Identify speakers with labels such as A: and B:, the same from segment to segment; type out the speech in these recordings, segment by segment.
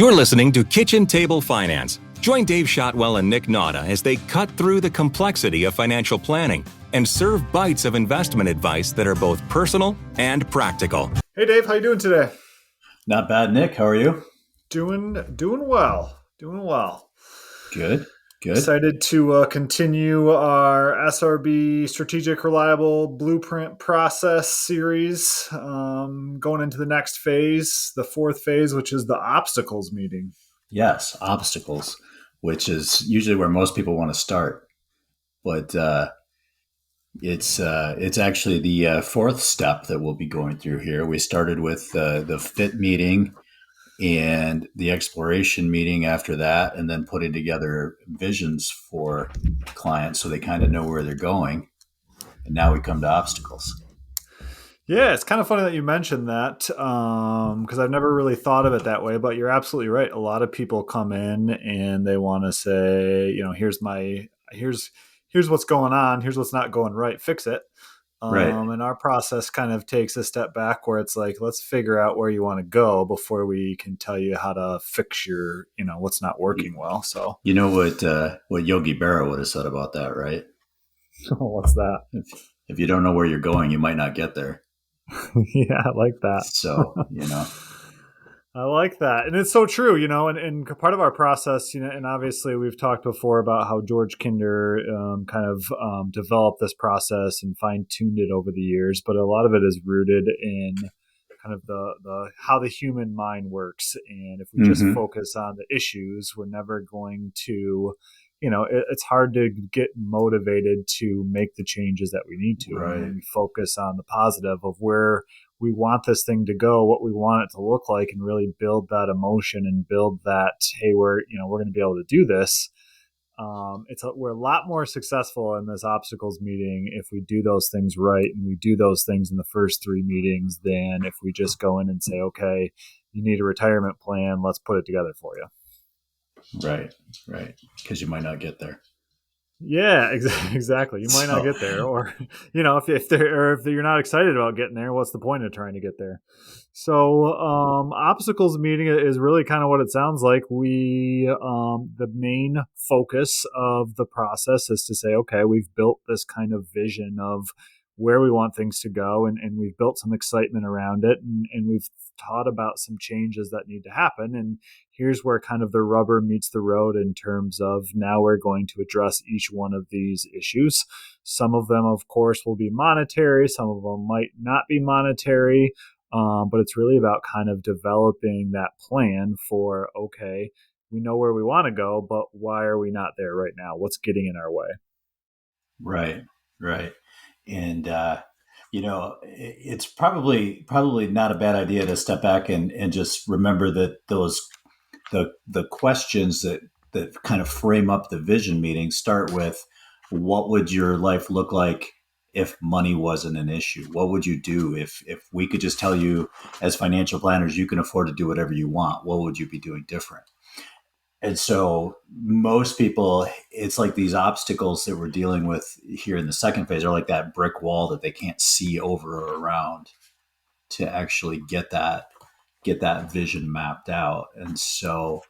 A: You're listening to Kitchen Table Finance. Join Dave Shotwell and Nick Nauta as they cut through the complexity of financial planning and serve bites of investment advice that are both personal and practical.
B: Hey Dave, how you doing today?
C: Not bad, Nick. How are you?
B: Doing well.
C: Good.
B: Excited to continue our SRB Strategic Reliable Blueprint Process series, going into the next phase, the fourth phase, which is the obstacles meeting.
C: Yes, obstacles, which is usually where most people want to start. But it's actually the fourth step that we'll be going through here. We started with the fit meeting and the exploration meeting after that, and then putting together visions for clients so they kind of know where they're going. And now we come to obstacles.
B: Yeah, it's kind of funny that you mentioned that because I've never really thought of it that way, but you're absolutely right. A lot of people come in and they want to say, here's what's going on, here's what's not going right, fix it.
C: Right.
B: And our process kind of takes a step back where it's like, let's figure out where you want to go before we can tell you how to fix your, what's not working well. So,
C: you know what Yogi Berra would have said about that, right?
B: What's that?
C: If you don't know where you're going, you might not get there.
B: Yeah, I like that.
C: So,
B: I like that. And it's so true, and part of our process, and obviously we've talked before about how George Kinder developed this process and fine-tuned it over the years, but a lot of it is rooted in kind of the how the human mind works. And if we just focus on the issues, we're never going to, it's hard to get motivated to make the changes that we need to.
C: Right.
B: And we focus on the positive of where we want this thing to go, what we want it to look like, and really build that emotion and build that, hey, we're going to be able to do this. We're a lot more successful in this obstacles meeting if we do those things right, and we do those things in the first three meetings, than if we just go in and say, okay, you need a retirement plan, let's put it together for you.
C: Right. Because you might not get there.
B: Yeah, exactly. You might not get there, or if you're not excited about getting there, what's the point of trying to get there? So, obstacles meeting is really kind of what it sounds like. The main focus of the process is to say, okay, we've built this kind of vision of where we want things to go, and we've built some excitement around it, and we've thought about some changes that need to happen. And here's where kind of the rubber meets the road in terms of now we're going to address each one of these issues. Some of them, of course, will be monetary. Some of them might not be monetary. But it's really about kind of developing that plan for, okay, we know where we want to go, but why are we not there right now? What's getting in our way?
C: Right. And, it's probably not a bad idea to step back and just remember that the questions that kind of frame up the vision meeting start with, what would your life look like if money wasn't an issue? What would you do if we could just tell you as financial planners, you can afford to do whatever you want? What would you be doing different? And so most people, it's like these obstacles that we're dealing with here in the second phase are like that brick wall that they can't see over or around to actually get that vision mapped out. And so,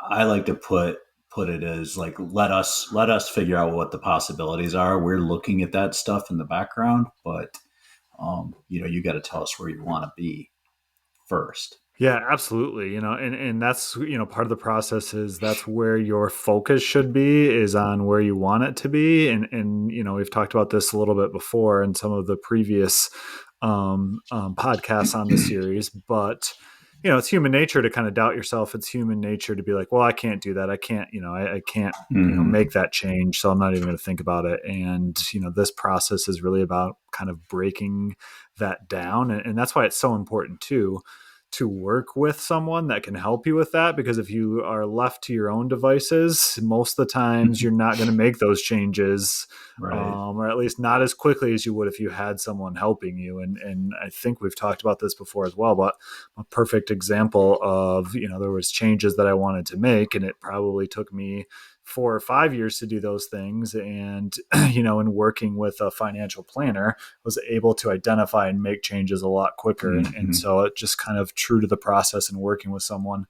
C: I like to put it as like, let us figure out what the possibilities are. We're looking at that stuff in the background, but you got to tell us where you want to be first.
B: Yeah, absolutely. And that's, part of the process is that's where your focus should be, is on where you want it to be. And we've talked about this a little bit before in some of the previous podcasts on the series, but it's human nature to kind of doubt yourself. It's human nature to be like, well, I can't do that. I can't, I can't, make that change. So I'm not even going to think about it. And, this process is really about kind of breaking that down. And that's why it's so important too, to work with someone that can help you with that, because if you are left to your own devices, most of the times you're not going to make those changes,
C: right.
B: Or at least not as quickly as you would if you had someone helping you. And I think we've talked about this before as well, but a perfect example of, there was changes that I wanted to make, and it probably took me 4 or 5 years to do those things. And, in working with a financial planner, was able to identify and make changes a lot quicker. And so it just kind of true to the process and working with someone.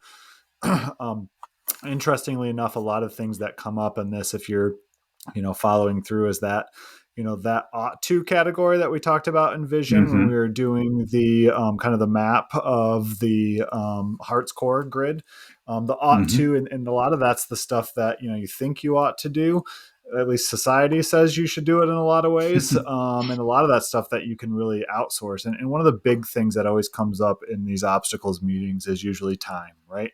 B: Interestingly enough, a lot of things that come up in this, if you're, following through, is that, that ought to category that we talked about in vision when we were doing the kind of the map of the Heart's Core grid. The ought to, and a lot of that's the stuff that, you think you ought to do. At least society says you should do it in a lot of ways. And a lot of that stuff that you can really outsource. And one of the big things that always comes up in these obstacles meetings is usually time, right?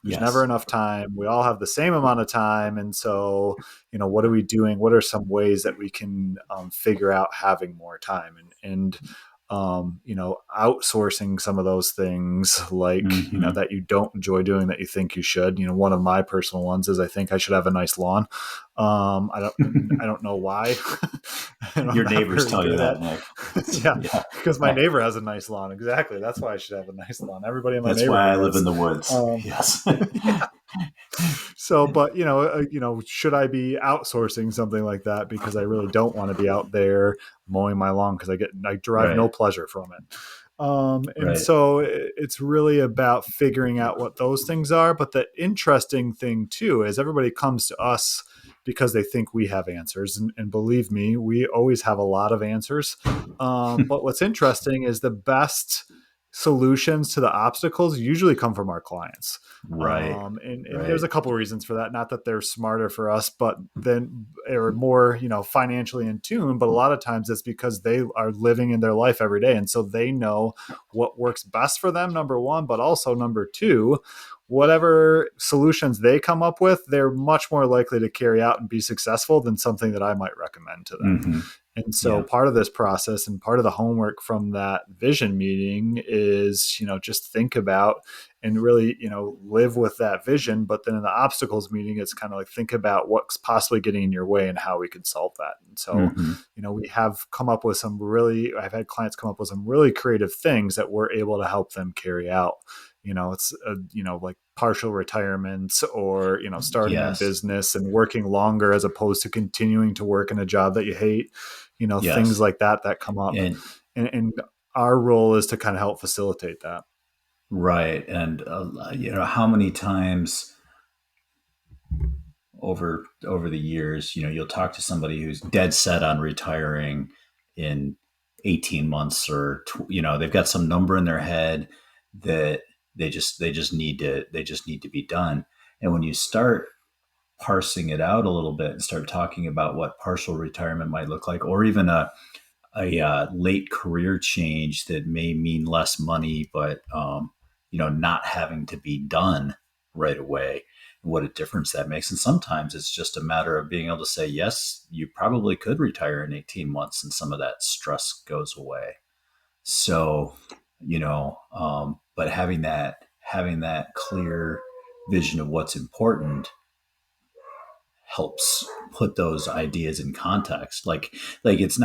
B: There's never enough time. We all have the same amount of time. And so, what are we doing? What are some ways that we can figure out having more time and outsourcing some of those things like, that you don't enjoy doing that you think you should. One of my personal ones is I think I should have a nice lawn. I don't know why.
C: Your neighbors tell you that, Nick.
B: Yeah, because my neighbor has a nice lawn. Exactly. That's why I should have a nice lawn. Everybody in my neighborhood.
C: That's why I live in the woods. Yes.
B: Yeah. So, but should I be outsourcing something like that because I really don't want to be out there mowing my lawn because I derive no pleasure from it. And so it's really about figuring out what those things are. But the interesting thing too is everybody comes to us because they think we have answers. And believe me, we always have a lot of answers. But what's interesting is the best solutions to the obstacles usually come from our clients. And there's a couple of reasons for that. Not that they're smarter for us, but then they're more, financially in tune. But a lot of times it's because they are living in their life every day. And so they know what works best for them, number one, but also number two, whatever solutions they come up with, they're much more likely to carry out and be successful than something that I might recommend to them. And so part of this process and part of the homework from that vision meeting is, just think about and really, live with that vision. But then in the obstacles meeting, it's kind of like, think about what's possibly getting in your way and how we can solve that. And so, we have come up with I've had clients come up with some really creative things that we're able to help them carry out. It's, like partial retirements or, starting a business and working longer as opposed to continuing to work in a job that you hate, things like that come up. And our role is to kind of help facilitate that.
C: Right. And, how many times over the years, you'll talk to somebody who's dead set on retiring in 18 months or, they've got some number in their head that they just need to be done. And when you start parsing it out a little bit and start talking about what partial retirement might look like, or even a late career change that may mean less money, but not having to be done right away, and what a difference that makes. And sometimes it's just a matter of being able to say, yes, you probably could retire in 18 months, and some of that stress goes away. So, but having that clear vision of what's important helps put those ideas in context. Like it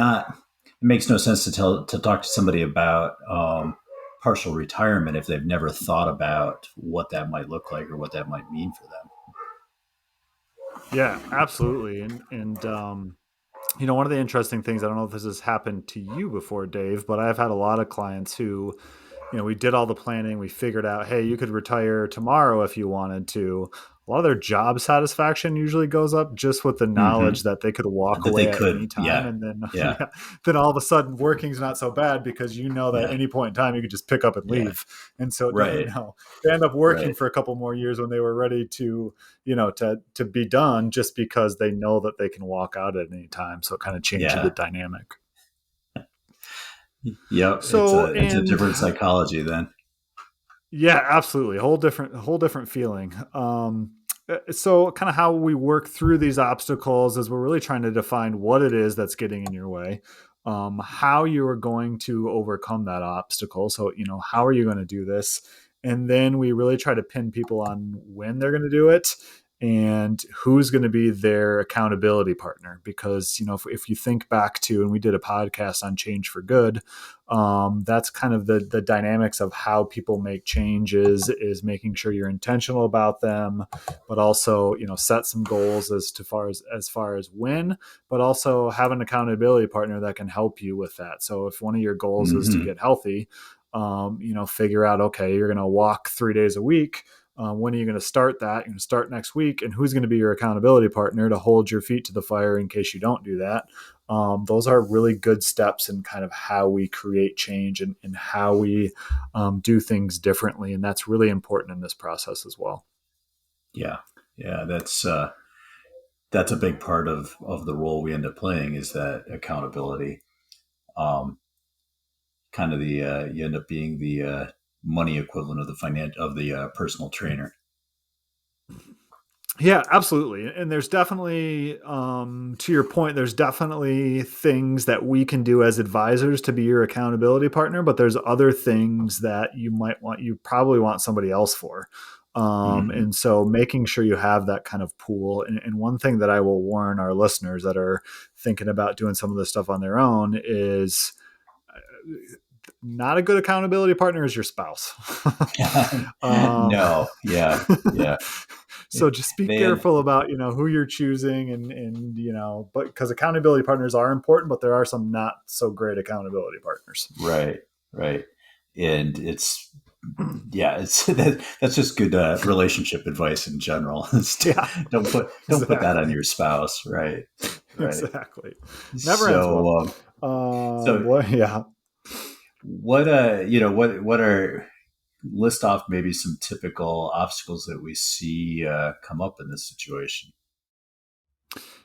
C: makes no sense to talk to somebody about partial retirement if they've never thought about what that might look like or what that might mean for them.
B: Yeah, absolutely. And one of the interesting things, I don't know if this has happened to you before, Dave, but I've had a lot of clients who, we did all the planning. We figured out, hey, you could retire tomorrow if you wanted to. A lot of their job satisfaction usually goes up just with the knowledge that they could walk away at any time. And then, then all of a sudden working's not so bad because that at any point in time you could just pick up and leave. And so, they end up working for a couple more years when they were ready to, to be done, just because they know that they can walk out at any time. So it kind of changes the dynamic.
C: Yep. So it's a different psychology then.
B: Yeah, absolutely. A whole different feeling. So kind of how we work through these obstacles is we're really trying to define what it is that's getting in your way, how you are going to overcome that obstacle. So, how are you going to do this? And then we really try to pin people on when they're going to do it. and who's going to be their accountability partner. Because, if you think back to, and we did a podcast on change for good, that's kind of the dynamics of how people make changes, is making sure you're intentional about them, but also, set some goals as far as when, but also have an accountability partner that can help you with that. So if one of your goals is to get healthy, figure out, okay, you're going to walk 3 days a week. When are you going to start that? You're going to start next week. And who's going to be your accountability partner to hold your feet to the fire in case you don't do that? Those are really good steps in kind of how we create change and how we do things differently. And that's really important in this process as well.
C: Yeah. Yeah. That's a big part of the role we end up playing, is that accountability. Kind of you end up being the money equivalent of the personal trainer.
B: Yeah, absolutely. And there's definitely, to your point, there's definitely things that we can do as advisors to be your accountability partner, but there's other things that you probably want somebody else for. And so making sure you have that kind of pool. And one thing that I will warn our listeners that are thinking about doing some of this stuff on their own is, not a good accountability partner is your spouse.
C: No. Yeah. Yeah.
B: So just be careful about, who you're choosing and, but because accountability partners are important, but there are some not so great accountability partners.
C: Right. Right. And that's just good relationship advice in general. Don't put that on your spouse. Right.
B: Exactly. Never ends well. Yeah.
C: What are, list off maybe some typical obstacles that we see come up in this situation?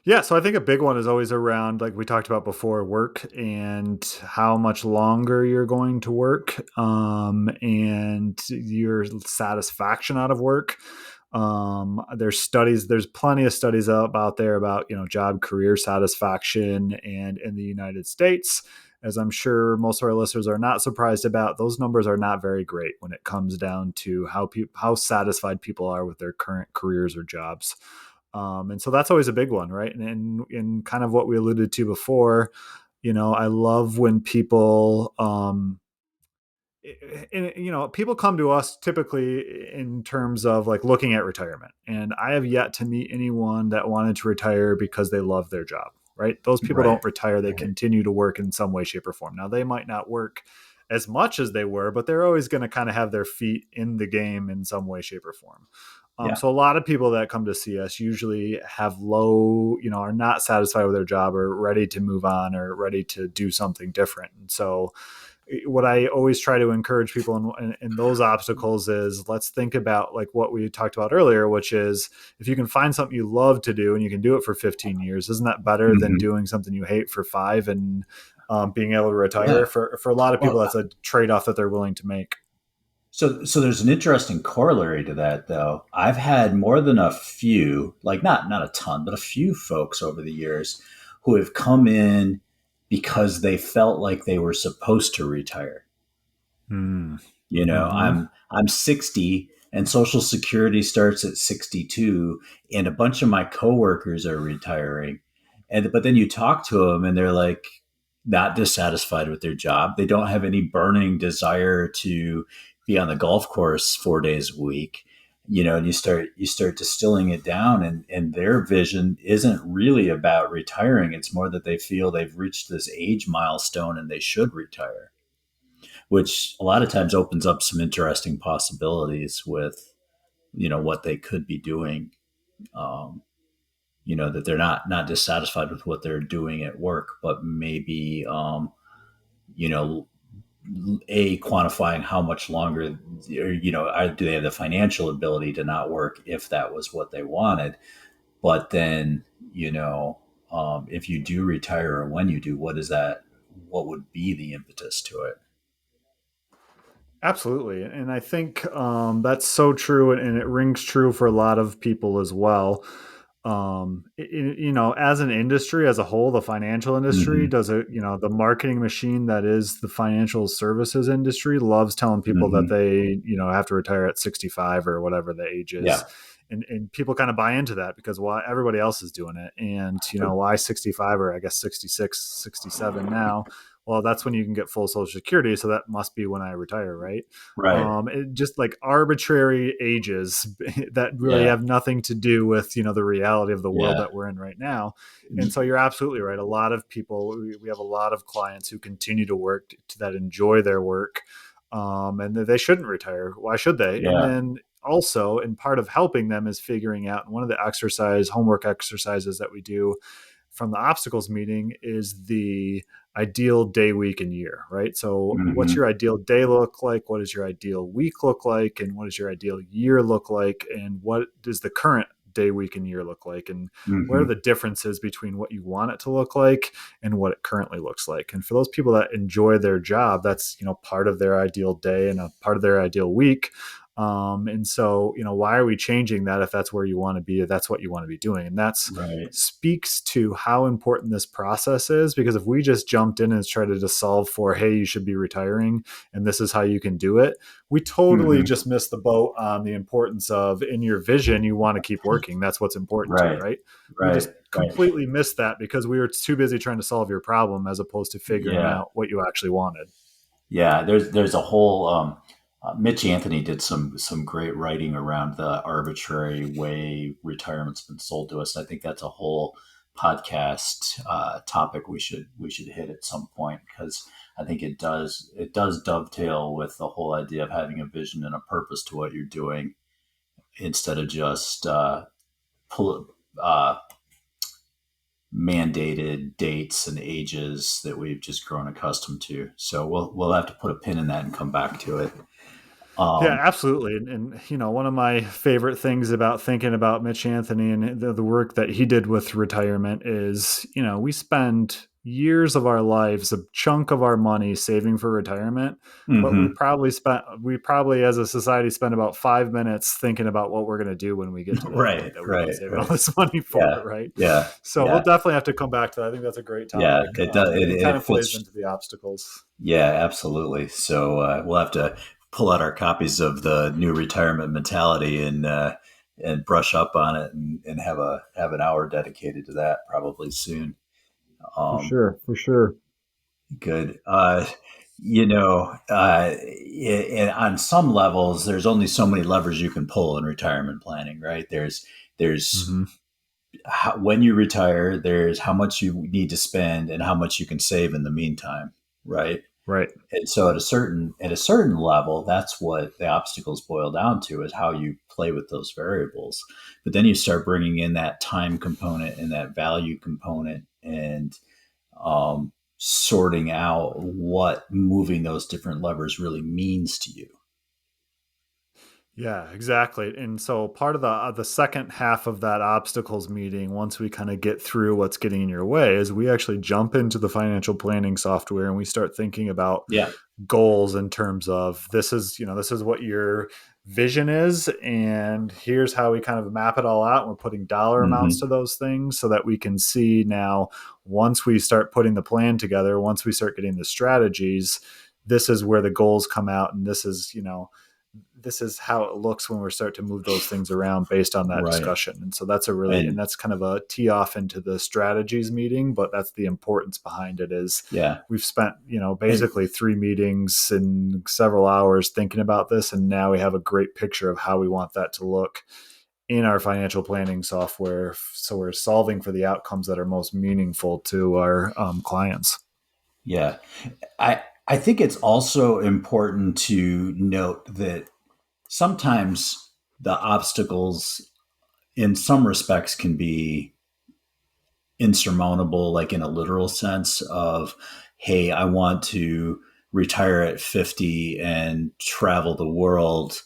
B: Yeah, so I think a big one is always around, like we talked about before, work and how much longer you're going to work, and your satisfaction out of work. There's plenty of studies out there about, job career satisfaction, and in the United States, as I'm sure most of our listeners are not surprised about, those numbers are not very great when it comes down to how satisfied people are with their current careers or jobs. And so that's always a big one, right? And kind of what we alluded to before, I love when people, people come to us typically in terms of like looking at retirement. And I have yet to meet anyone that wanted to retire because they love their job, right? Those people don't retire. They continue to work in some way, shape, or form. Now, they might not work as much as they were, but they're always going to kind of have their feet in the game in some way, shape, or form. So a lot of people that come to see us usually have are not satisfied with their job or ready to move on or ready to do something different. And so what I always try to encourage people in those obstacles is, let's think about like what we talked about earlier, which is, if you can find something you love to do and you can do it for 15 years, isn't that better than doing something you hate for 5 and being able to retire? Yeah. For a lot of people, that's a trade-off that they're willing to make.
C: So there's an interesting corollary to that, though. I've had more than a few, like not a ton, but a few folks over the years who have come in because they felt like they were supposed to retire. I'm 60 and Social Security starts at 62, and a bunch of my coworkers are retiring. But then you talk to them and they're like not dissatisfied with their job. They don't have any burning desire to be on the golf course 4 days a week, and you start distilling it down, and their vision isn't really about retiring. It's more that they feel they've reached this age milestone and they should retire, which a lot of times opens up some interesting possibilities with, what they could be doing. That they're not dissatisfied with what they're doing at work, but maybe, quantifying how much longer, do they have the financial ability to not work if that was what they wanted? But then, if you do retire, or when you do, what would be the impetus to it?
B: Absolutely. And I think that's so true. And it rings true for a lot of people as well. As an industry as a whole, the financial industry does it, the marketing machine that is the financial services industry loves telling people that they, have to retire at 65 or whatever the age is. and people kind of buy into that because why everybody else is doing it. And, why 65 or I guess 66, 67 now? Well, that's when you can get full Social Security. So that must be when I retire, right?
C: Right.
B: Just like arbitrary ages that really
C: Yeah.
B: have nothing to do with, the reality of the world
C: Yeah.
B: that we're in right now. And so you're absolutely right. A lot of people, we have a lot of clients who continue to work, that enjoy their work, and they shouldn't retire. Why should they? And
C: Yeah.
B: then also, and part of helping them is figuring out, and one of the homework exercises that we do from the obstacles meeting is the ideal day, week, and year, right? So what's your ideal day look like? What does your ideal week look like? And what does your ideal year look like? And what does the current day, week, and year look like? And what are the differences between what you want it to look like and what it currently looks like? And for those people that enjoy their job, that's, part of their ideal day and a part of their ideal week. And so, why are we changing that if that's where you want to be, if that's what you want to be doing? And that's
C: Right.
B: speaks to how important this process is, because if we just jumped in and tried to just solve for, hey, you should be retiring and this is how you can do it, we totally just missed the boat on the importance of, in your vision, you want to keep working. That's what's important to you,
C: Right.
B: right? We just completely missed that because we were too busy trying to solve your problem as opposed to figuring out what you actually wanted.
C: Yeah. There's a whole, Mitch Anthony did some great writing around the arbitrary way retirement's been sold to us. I think that's a whole podcast topic we should hit at some point, because I think it does dovetail with the whole idea of having a vision and a purpose to what you're doing, instead of just mandated dates and ages that we've just grown accustomed to. So we'll have to put a pin in that and come back to it.
B: Yeah, absolutely. And one of my favorite things about thinking about Mitch Anthony and the work that he did with retirement is, we spend years of our lives, a chunk of our money saving for retirement, but we probably as a society spend about 5 minutes thinking about what we're going to do when we get to that point that we've been saving all this money for, right?
C: Yeah.
B: So we'll definitely have to come back to that. I think that's a great topic.
C: Yeah, it does.
B: It kind of
C: fits.
B: plays into the obstacles.
C: Yeah, absolutely. So we'll have to pull out our copies of the New Retirement Mentality and brush up on it and have an hour dedicated to that probably soon.
B: For sure.
C: Good. On some levels, there's only so many levers you can pull in retirement planning, right? There's when you retire, there's how much you need to spend and how much you can save in the meantime, right?
B: Right.
C: And so at a certain level, that's what the obstacles boil down to, is how you play with those variables. But then you start bringing in that time component and that value component, and sorting out what moving those different levers really means to you.
B: Yeah, exactly. And so part of the second half of that obstacles meeting, once we kind of get through what's getting in your way, is we actually jump into the financial planning software and we start thinking about goals in terms of, this is what your vision is, and here's how we kind of map it all out. And we're putting dollar amounts to those things so that we can see now, once we start putting the plan together, once we start getting the strategies, this is where the goals come out, and this is how it looks when we start to move those things around based on that discussion. And so that's and that's kind of a tee off into the strategies meeting, but that's the importance behind it is we've spent, basically 3 meetings and several hours thinking about this. And now we have a great picture of how we want that to look in our financial planning software. So we're solving for the outcomes that are most meaningful to our clients.
C: Yeah. I think it's also important to note that sometimes the obstacles in some respects can be insurmountable, like in a literal sense of, hey, I want to retire at 50 and travel the world.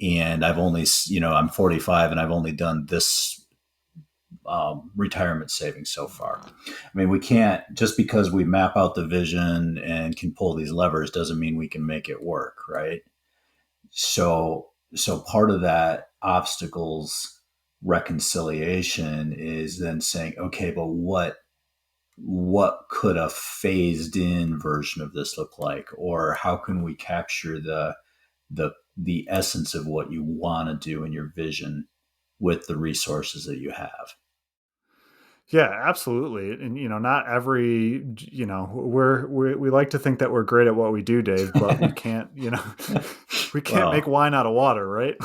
C: And I've only, I'm 45 and I've only done this retirement savings so far. I mean, we can't, just because we map out the vision and can pull these levers doesn't mean we can make it work, right? So part of that obstacles reconciliation is then saying, okay, but what could a phased in version of this look like? Or how can we capture the essence of what you want to do in your vision with the resources that you have.
B: Yeah, absolutely. And, not every, we like to think that we're great at what we do, Dave, but we can't, we can't make
C: Well,
B: wine out of water, right?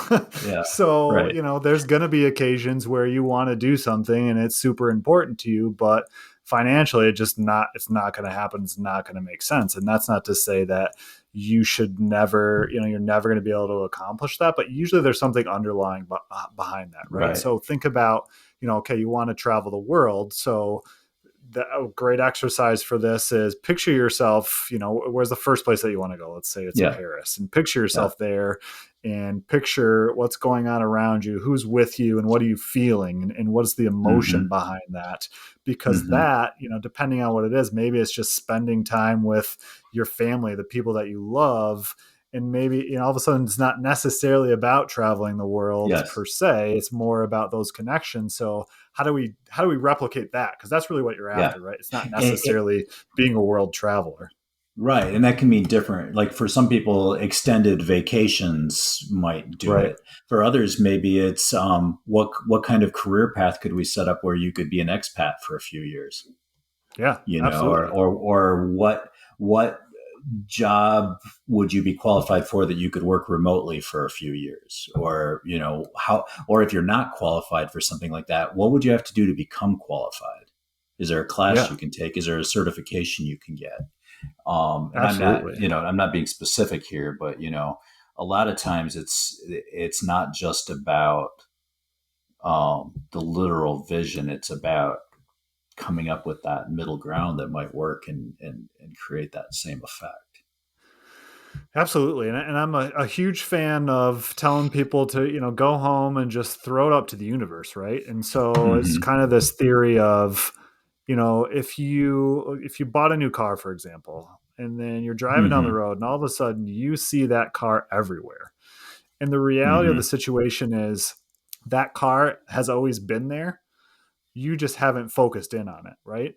C: yeah,
B: So,
C: right.
B: there's going to be occasions where you want to do something and it's super important to you, but financially it's not going to happen. It's not going to make sense. And that's not to say that you should never, you're never going to be able to accomplish that, but usually there's something underlying behind that, right?
C: Right.
B: So think about, okay, you want to travel the world. So a great exercise for this is picture yourself, where's the first place that you want to go? Let's say it's
C: Yeah.
B: Paris, and picture
C: Yeah.
B: yourself there and picture what's going on around you, who's with you, and what are you feeling, and what's the emotion
C: Hmm.
B: behind that? Because
C: Hmm.
B: that, depending on what it is, maybe it's just spending time with your family, the people that you love. And maybe, all of a sudden it's not necessarily about traveling the world
C: Yes.
B: per se. It's more about those connections. So how do we replicate that? Because that's really what you're
C: Yeah.
B: after, right? It's not
C: It,
B: necessarily being a world traveler.
C: right. And that can mean different. Like for some people, extended vacations might do
B: Right.
C: it. For others, maybe it's what kind of career path could we set up where you could be an expat for a few years,
B: Yeah,
C: or
B: absolutely.
C: what job would you be qualified for that you could work remotely for a few years, or how, or if you're not qualified for something like that, what would you have to do to become qualified? Is there a class
B: Yeah,
C: you can take? Is there a certification you can get? And
B: absolutely.
C: I'm not being specific here, but a lot of times it's not just about the literal vision. It's about coming up with that middle ground that might work and create that same effect.
B: Absolutely. And I'm a huge fan of telling people to, go home and just throw it up to the universe. Right. And so it's
C: Hmm.
B: kind of this theory of, if you bought a new car, for example, and then you're driving down the
C: Hmm.
B: road and all of a sudden you see that car everywhere. And the reality of the
C: Hmm.
B: situation is that car has always been there. You just haven't focused in on it. Right.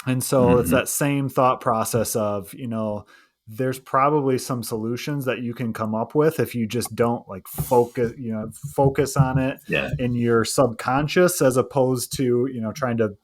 B: And so it's
C: Hmm.
B: that same thought process of, there's probably some solutions that you can come up with if you just don't like focus on it
C: Yeah.
B: in your subconscious, as opposed to, trying to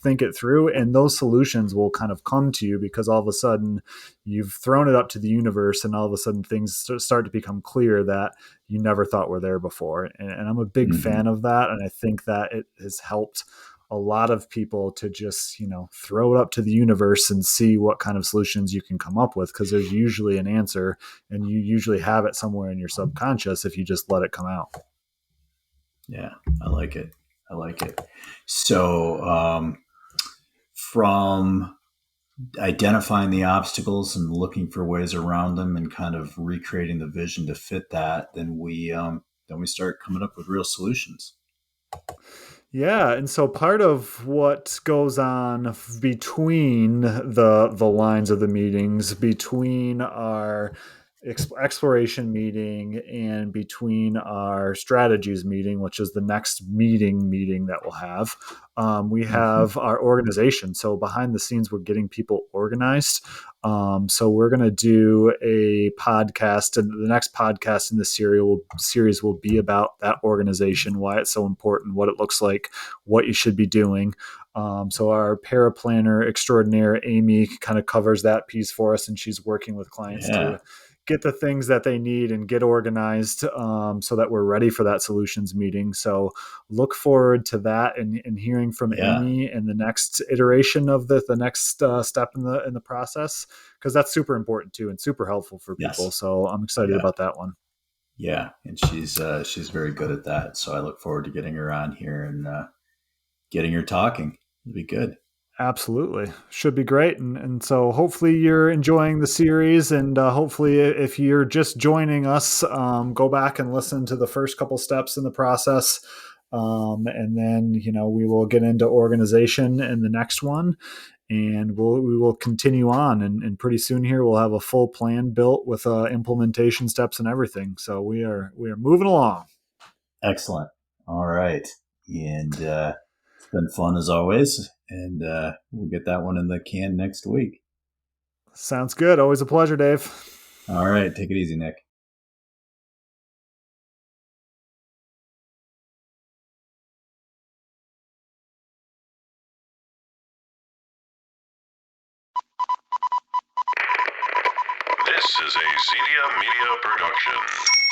B: think it through. And those solutions will kind of come to you because all of a sudden you've thrown it up to the universe, and all of a sudden things start to become clear that you never thought were there before. And I'm a big
C: Hmm.
B: fan of that. And I think that it has helped a lot of people to just, throw it up to the universe and see what kind of solutions you can come up with, because there's usually an answer, and you usually have it somewhere in your subconscious if you just let it come out.
C: Yeah. I like it. I like it. So, from identifying the obstacles and looking for ways around them and kind of recreating the vision to fit that, then we start coming up with real solutions.
B: Yeah, and so part of what goes on between the lines of the meetings, between our exploration meeting and between our strategies meeting, which is the next meeting that we'll have, we
C: Hmm.
B: have our organization. So behind the scenes, we're getting people organized. So we're going to do a podcast, and the next podcast in the series will be about that organization, why it's so important, what it looks like, what you should be doing. So our paraplanner extraordinaire, Amy, kind of covers that piece for us, and she's working with clients
C: Yeah.
B: to get the things that they need and get organized, so that we're ready for that solutions meeting. So look forward to that, and hearing from
C: Yeah.
B: Amy and the next iteration of the next step in the process, because that's super important too and super helpful for people.
C: Yes.
B: So I'm excited
C: Yeah.
B: about that one.
C: Yeah. And she's very good at that. So I look forward to getting her on here and getting her talking. It'll be good.
B: Absolutely. Should be great. And so hopefully you're enjoying the series. And hopefully, if you're just joining us, go back and listen to the first couple steps in the process. And then, we will get into organization in the next one. And we will continue on. And pretty soon here, we'll have a full plan built with implementation steps and everything. So we are moving along.
C: Excellent. All right. And it's been fun as always. And we'll get that one in the can next week.
B: Sounds good. Always a pleasure, Dave.
C: All right. Take it easy, Nick.
D: This is a Zedia Media production.